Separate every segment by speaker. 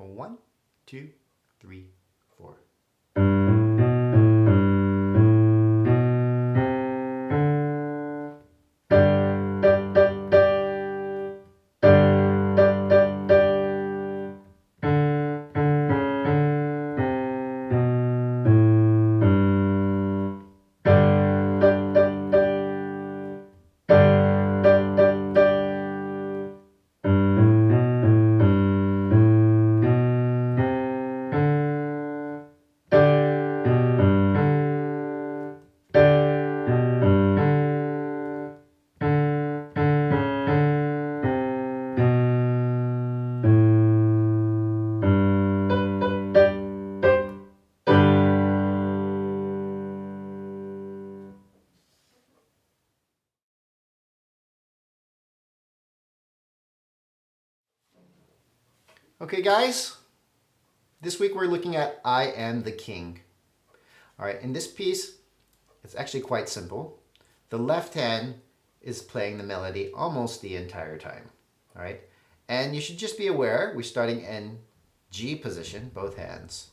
Speaker 1: 1, 2, 3, 4. Okay guys, this week we're looking at I Am the King. All right, in this piece, it's actually quite simple. The left hand is playing the melody almost the entire time. All right, and you should just be aware, we're starting in G position, both hands.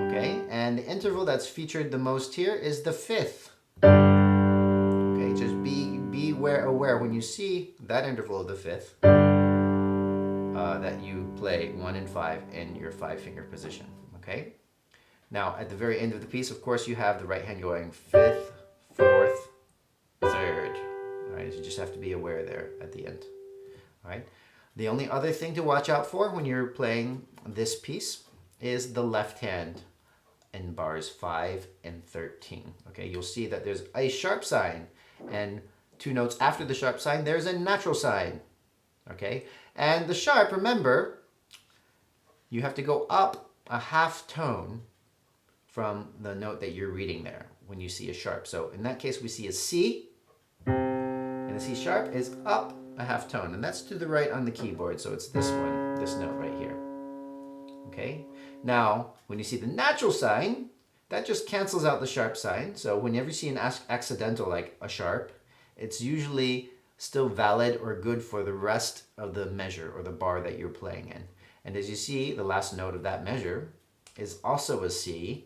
Speaker 1: Okay, and the interval that's featured the most here is the fifth. Okay, just be aware when you see that interval of the fifth, that you play 1 and 5 in your 5-finger position, okay? Now, at the very end of the piece, of course, you have the right hand going 5th, 4th, 3rd, all right? So you just have to be aware there at the end, all right? The only other thing to watch out for when you're playing this piece is the left hand in bars 5 and 13, okay? You'll see that there's a sharp sign, and 2 notes after the sharp sign, there's a natural sign, okay? And the sharp, remember, you have to go up a half tone from the note that you're reading there when you see a sharp. So in that case, we see a C, and the C sharp is up a half tone, and that's to the right on the keyboard, so it's this one, this note right here. Okay? Now, when you see the natural sign, that just cancels out the sharp sign. So whenever you see an accidental like a sharp, it's usually still valid or good for the rest of the measure or the bar that you're playing in. And as you see, the last note of that measure is also a C.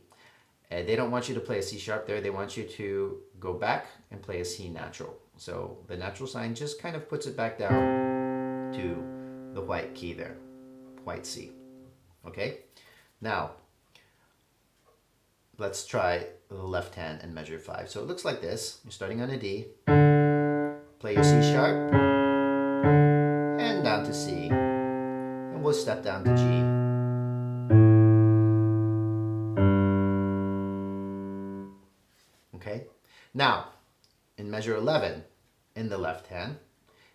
Speaker 1: They don't want you to play a C sharp there. They want you to go back and play a C natural. So the natural sign just kind of puts it back down to the white key there, white C. Okay? Now, let's try the left hand and measure 5. So it looks like this. You're starting on a D. Play your C sharp, and down to C, and we'll step down to G. Okay? Now, in measure 11, in the left hand,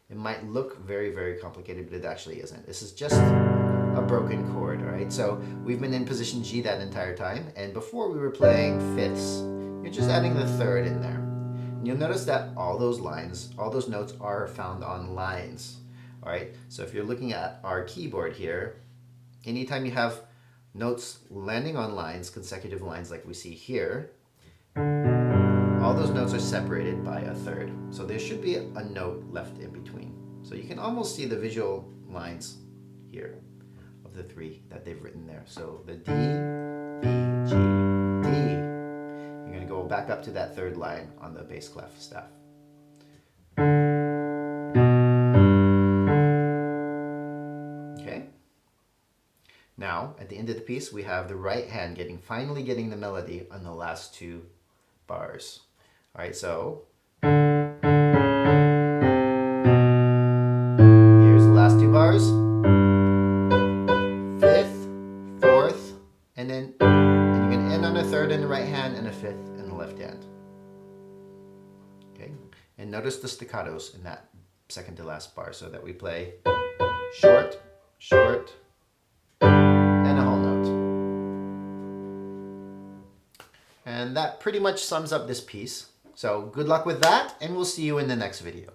Speaker 1: it might look very, very complicated, but it actually isn't. This is just a broken chord, all right? So we've been in position G that entire time, and before we were playing fifths. You're just adding the 3rd in there. You'll notice that all those lines, all those notes are found on lines, all right? So if you're looking at our keyboard here, anytime you have notes landing on lines, consecutive lines like we see here, all those notes are separated by a 3rd. So there should be a note left in between. So you can almost see the visual lines here of the 3 that they've written there. So the D, B, G, D. You're going to go back up to that 3rd line on the bass clef staff. Okay. Now, at the end of the piece, we have the right hand finally getting the melody on the last 2 bars. All right, so here's the last 2 bars. 5th, 4th, and then you're going to end on a 3rd in the right hand and a 5th in the left hand. Okay, and notice the staccatos in that second to last bar, so that we play short, short, and a whole note. And that pretty much sums up this piece. So good luck with that, and we'll see you in the next video.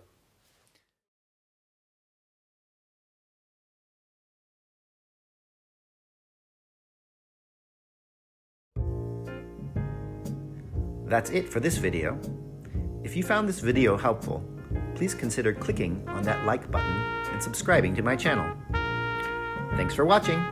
Speaker 1: That's it for this video. If you found this video helpful, please consider clicking on that like button and subscribing to my channel. Thanks for watching.